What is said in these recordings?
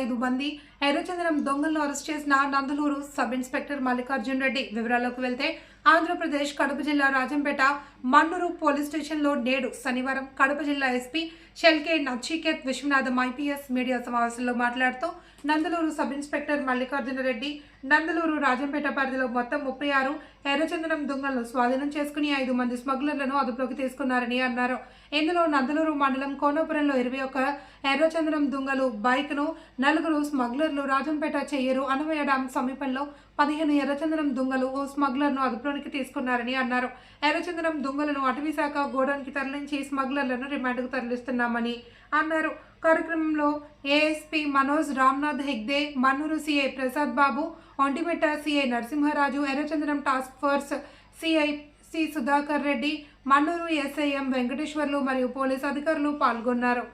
5 మంది ఎర్రచందనం దొంగలను అరెస్ట్ చేసిన నందలూరు సబ్ ఇన్స్పెక్టర్ మల్లికార్జున్ రెడ్డి. వివరాల్లోకి వెళ్తే ఆంధ్రప్రదేశ్ కడప జిల్లా రాజంపేట మన్నూరు పోలీస్ స్టేషన్లో నేడు శనివారం కడప జిల్లా SP Shelke Nachiket Vishwanatham IPS media సమావేశంలో మాట్లాడుతూ నందలూరు సబ్ ఇన్స్పెక్టర్ మల్లికార్జున రెడ్డి నందలూరు రాజంపేట పరిధిలో మొత్తం 36 ఎర్రచందనం దొంగలను స్వాధీనం చేసుకుని 5 మంది స్మగ్లర్లను అదుపులోకి తీసుకున్నారని అన్నారు. ఇందులో నందలూరు మండలం కోనపురంలో 21 ఎర్రచందనం దొంగలు బైక్ను, 4 స్మగ్లర్లు రాజంపేట చెయ్యరు అనవయ డ్యాం సమీపంలో 15 ఎర్రచందనం దొంగలు ఓ స్మగ్లర్ను అదుపులోకి తీసుకున్నారని అన్నారు. ఎర్రచందనం దొంగలను అటవీశాఖ గోడౌన్కి తరలించి స్మగ్లర్లను రిమాండ్కు తరలిస్తున్నామని అన్నారు. కార్యక్రమంలో ASP Manoj Ramnath Hegde, Mannur CI Prasad Babu, Vontimitta CI Narasimharaju, ఎర్రచందనం task force CI C Sudhakar Reddy, Mannur SI M Venkateswarlu మరియు పోలీసు అధికారులు పాల్గొన్నారు.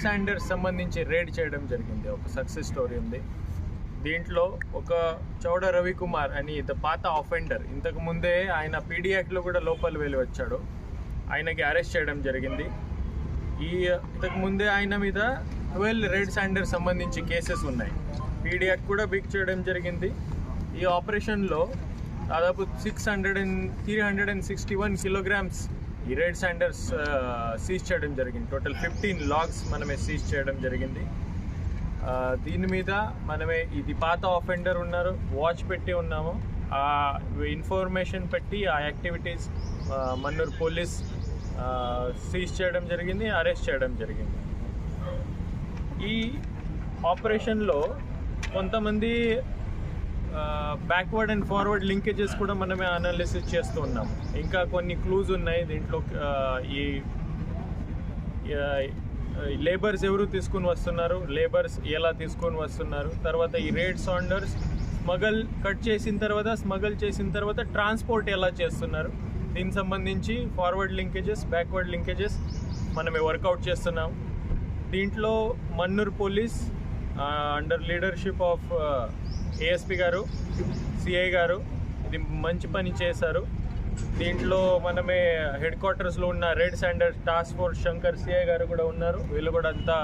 శాండర్స్ సంబంధించి రేడ్ చేయడం జరిగింది. ఒక సక్సెస్ స్టోరీ ఉంది. దీంట్లో ఒక చౌడ రవికుమార్ అని పాత ఆఫెండర్, ఇంతకు ముందే ఆయన పీడీ యాక్ట్లో కూడా లోపల వెళ్ళి వచ్చాడు. ఆయనకి అరెస్ట్ చేయడం జరిగింది. ఇంతకు ముందే ఆయన మీద 12 రెడ్ శాండర్స్ సంబంధించి కేసెస్ ఉన్నాయి. పీడీ యాక్ట్ కూడా బిక్ చేయడం జరిగింది. ఈ ఆపరేషన్లో దాదాపు 361 కిలోగ్రామ్స్ ఈ రెడ్ శాండర్స్ సీజ్ చేయడం జరిగింది. టోటల్ 15 లాగ్స్ మనమే సీజ్ చేయడం జరిగింది. దీని మీద మనమే ఇది పాత ఆఫెండర్ ఉన్నారు, వాచ్ పెట్టి ఉన్నాము. ఆ ఇన్ఫర్మేషన్ పెట్టి ఆ యాక్టివిటీస్ మన్నూరు పోలీస్ సీజ్ చేయడం జరిగింది, అరెస్ట్ చేయడం జరిగింది. ఈ ఆపరేషన్లో కొంతమంది బ్యాక్వర్డ్ అండ్ ఫార్వర్డ్ లింకేజెస్ కూడా మనమే అనాలిసిస్ చేస్తూ ఉన్నాము. ఇంకా కొన్ని క్లూజ్ ఉన్నాయి దీంట్లో. ఈ లేబర్స్ ఎవరు తీసుకుని వస్తున్నారు, లేబర్స్ ఎలా తీసుకొని వస్తున్నారు, తర్వాత ఈ రెడ్ శాండర్స్ స్మగల్ చేసిన తర్వాత ట్రాన్స్పోర్ట్ ఎలా చేస్తున్నారు, దీనికి సంబంధించి ఫార్వర్డ్ లింకేజెస్, బ్యాక్వర్డ్ లింకేజెస్ మనమే వర్కౌట్ చేస్తున్నాం. దీంట్లో Mannur police under leadership of ASP గారు, సిఐ గారు ఇది మంచి పని చేశారు. దీంట్లో మనమే హెడ్ క్వార్టర్స్లో ఉన్న red sander task force Shankar CI గారు కూడా ఉన్నారు. వీళ్ళు కూడా అంతా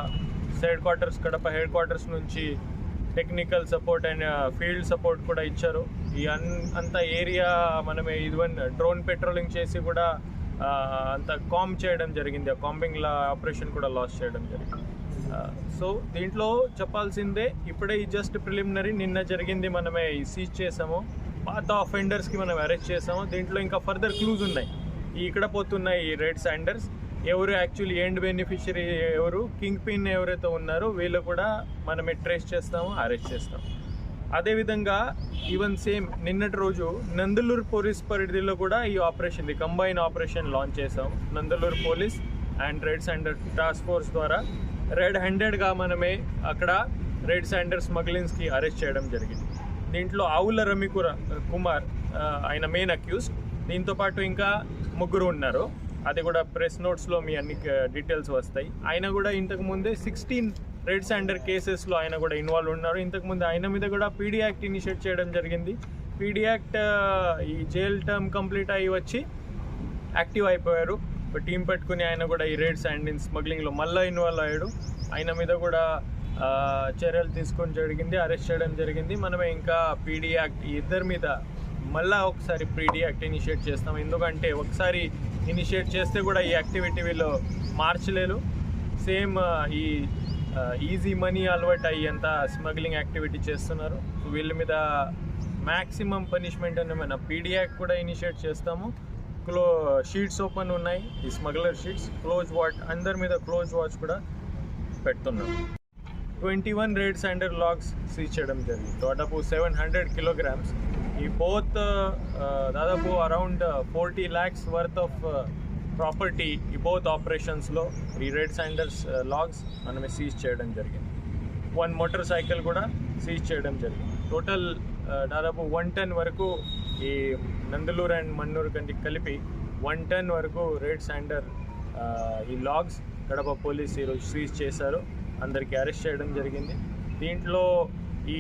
కడప హెడ్ క్వార్టర్స్ నుంచి technical support and field support కూడా ఇచ్చారు. ఈ అంత ఏరియా మనమే డ్రోన్ పెట్రోలింగ్ చేసి కూడా అంత కాంబ్ చేయడం జరిగింది. ఆ కాంబింగ్ ఆపరేషన్ కూడా లాస్ చేయడం జరిగింది. సో దీంట్లో చెప్పాల్సిందే, ఇప్పుడే ఈ జస్ట్ ప్రిలిమినరీ నిన్న జరిగింది. మనమే సీజ్ చేసాము, పాత ఆఫెండర్స్కి మనం అరెస్ట్ చేసాము. దీంట్లో ఇంకా ఫర్దర్ క్లూజ్ ఉన్నాయి. ఇక్కడ పోతున్నాయి ఈ రెడ్ శాండర్స్ ఎవరు యాక్చువల్లీ ఎండ్ బెనిఫిషియరీ ఎవరు, కింగ్ పిన్ ఎవరైతే ఉన్నారో వీళ్ళు కూడా మనమే ట్రేస్ చేస్తాము, అరెస్ట్ చేస్తాము. అదేవిధంగా ఈవెన్ సేమ్ నిన్నటి రోజు నందలూరు పోలీస్ పరిధిలో కూడా ఈ ఆపరేషన్, కంబైన్ ఆపరేషన్ లాంచ్ చేసాం. Nandaluru police and red sander task force ద్వారా రెడ్ హ్యాండెడ్గా మనమే అక్కడ రెడ్ శాండర్ స్మగ్లింగ్స్కి అరెస్ట్ చేయడం జరిగింది. దీంట్లో ఆవుల కుమార్ ఆయన మెయిన్ అక్యూజ్డ్. దీంతోపాటు ఇంకా 3 ఉన్నారు. అది కూడా ప్రెస్ నోట్స్లో మీ అన్ని డీటెయిల్స్ వస్తాయి. ఆయన కూడా ఇంతకుముందే 16 రెడ్ శాండర్ కేసెస్లో ఆయన కూడా ఇన్వాల్వ్ ఉన్నారు. ఇంతకుముందు ఆయన మీద కూడా పీడీ యాక్ట్ ఇనిషియేట్ చేయడం జరిగింది. పీడీ యాక్ట్ ఈ జైల్ టర్మ్ కంప్లీట్ అయ్యి వచ్చి యాక్టివ్ అయిపోయారు. టీం పెట్టుకుని ఆయన కూడా ఈ రెడ్ శాండర్ స్మగ్లింగ్లో మళ్ళీ ఇన్వాల్వ్ అయ్యాడు. ఆయన మీద కూడా చర్యలు తీసుకొని జరిగింది, అరెస్ట్ చేయడం జరిగింది. మనమే ఇంకా పీడీ యాక్ట్ ఇద్దరి మీద మళ్ళీ ఒకసారి పీడీ యాక్ట్ ఇనిషియేట్ చేస్తాం. ఎందుకంటే ఒకసారి ఇనిషియేట్ చేస్తే కూడా ఈ యాక్టివిటీ వీళ్ళు మార్చలేరు. సేమ్ ఈ ఈజీ మనీ అలవాటు అయ్యేంత స్మగ్లింగ్ యాక్టివిటీ చేస్తున్నారు. వీళ్ళ మీద మ్యాక్సిమం పనిష్మెంట్ అని మన పీడీ యాక్ట్ కూడా ఇనిషియేట్ చేస్తాము. షీట్స్ ఓపెన్ ఉన్నాయి, ఈ స్మగ్లర్ షీట్స్, క్లోజ్ వాచ్, అందరి మీద క్లోజ్ వాచ్ కూడా పెడుతున్నాం. 21 రెడ్ శాండర్ లాగ్స్ సీజ్ చేయడం జరిగింది. దాదాపు 700 కిలోగ్రామ్స్. ఈ బోత్ దాదాపు around 40 lakhs worth of property ఈ బోత్ ఆపరేషన్స్లో ఈ రెడ్ శాండర్స్ లాగ్స్ మనమే సీజ్ చేయడం జరిగింది. 1 మోటార్ సైకిల్ కూడా సీజ్ చేయడం జరిగింది. టోటల్ దాదాపు 1 ton వరకు ఈ నందలూరు అండ్ మన్నూరు కలిపి 1 ton వరకు రెడ్ శాండర్ ఈ లాగ్స్ కడప పోలీస్ ఈరోజు సీజ్ చేశారు. అందరికీ అరెస్ట్ చేయడం జరిగింది. దీంట్లో ఈ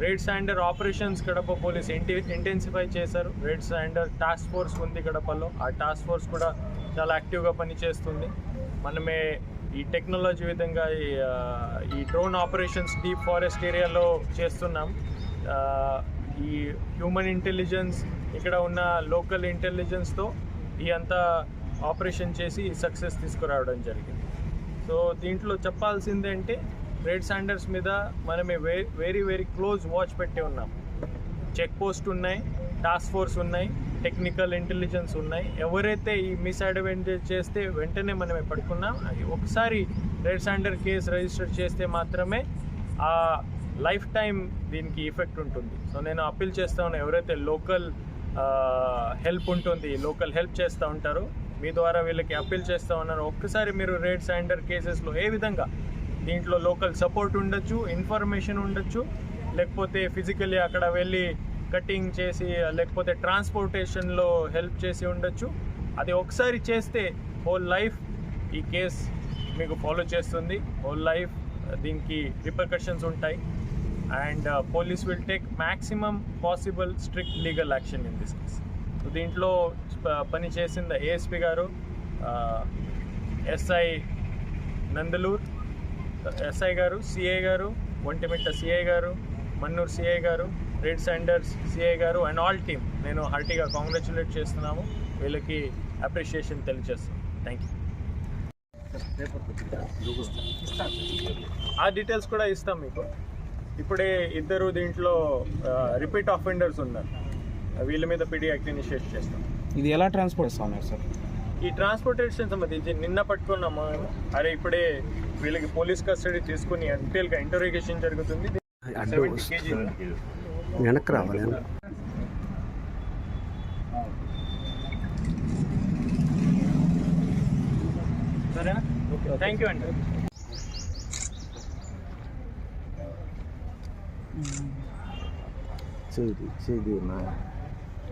red sanders operations Kadapa police intensify చేశారు. రెడ్ శాండర్ టాస్క్ ఫోర్స్ ఉంది కడపలో. ఆ టాస్క్ ఫోర్స్ కూడా చాలా యాక్టివ్గా పనిచేస్తుంది. మనమే ఈ టెక్నాలజీ విధంగా ఈ డ్రోన్ ఆపరేషన్స్ డీప్ ఫారెస్ట్ ఏరియాలో చేస్తున్నాం. ఈ హ్యూమన్ ఇంటెలిజెన్స్, ఇక్కడ ఉన్న లోకల్ ఇంటెలిజెన్స్తో ఈ అంతా ఆపరేషన్ చేసి సక్సెస్ తీసుకురావడం జరిగింది. సో దీంట్లో చెప్పాల్సిందేంటే రెడ్ శాండర్స్ మీద మనమే వెరీ వెరీ క్లోజ్ వాచ్ పెట్టి ఉన్నాం. చెక్ పోస్ట్ ఉన్నాయి, టాస్క్ ఫోర్స్ ఉన్నాయి, టెక్నికల్ ఇంటెలిజెన్స్ ఉన్నాయి. ఎవరైతే ఈ మిస్అడ్వాంటేజ్ చేస్తే వెంటనే మనమే పట్టుకున్నాం. ఒకసారి రెడ్ శాండర్ కేసు రిజిస్టర్ చేస్తే మాత్రమే ఆ లైఫ్ టైం దీనికి ఎఫెక్ట్ ఉంటుంది. సో నేను అప్పీల్ చేస్తా ఉన్నాను, ఎవరైతే లోకల్ హెల్ప్ ఉంటుంది, లోకల్ హెల్ప్ చేస్తూ ఉంటారో మీ ద్వారా వీళ్ళకి అప్పీల్ చేస్తూ ఉన్నాను. ఒక్కసారి మీరు రెడ్ శాండర్ కేసెస్లో ఏ విధంగా దీంట్లో లోకల్ సపోర్ట్ ఉండొచ్చు, ఇన్ఫర్మేషన్ ఉండొచ్చు, లేకపోతే ఫిజికల్లీ అక్కడ వెళ్ళి కటింగ్ చేసి, లేకపోతే ట్రాన్స్పోర్టేషన్లో హెల్ప్ చేసి ఉండొచ్చు. అది ఒకసారి చేస్తే హోల్ లైఫ్ ఈ కేస్ మీకు ఫాలో చేస్తుంది. హోల్ లైఫ్ దీనికి రిపర్కషన్స్ ఉంటాయి. And police will take maximum possible strict legal action in this case. So దీంట్లో పని చేసిన ఏఎస్పీ గారు, ఎస్ఐ నందలూరు ఎస్ఐ గారు, సిఐ గారు, ఒంటిమిట్ట సిఐ గారు, మన్నూరు సిఐ గారు, రెడ్ శాండర్స్ సిఐ గారు అండ్ ఆల్ టీమ్ నేను హార్టీగా కాంగ్రాచులేట్ చేస్తున్నాము. వీళ్ళకి అప్రిషియేషన్ తెలియజేస్తాను. Thank you. ఆ డీటెయిల్స్ కూడా ఇస్తాం మీకు. ఇప్పుడే ఇద్దరు దీంట్లో రిపీట్ ఆఫెండర్స్ ఉన్నారు. వీళ్ళ మీద పిడి యాక్ట్ ఇనిషియేట్ చేస్తాం. ఇది ఎలా ట్రాన్స్పోర్ట్ చేస్తాం సార్? ఈ ట్రాన్స్పోర్టేషన్ సంబంధించి నిన్న పట్టుకున్నాము. అరే ఇప్పుడే వీళ్ళకి పోలీస్ కస్టడీ తీసుకుని డీటెయిల్గా ఇంటరోగేషన్ జరుగుతుంది. 70 kg వెనక్కి రావాలి. సరేనా? థ్యాంక్ యూ అండి. చేయి నా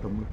తమ్ముడు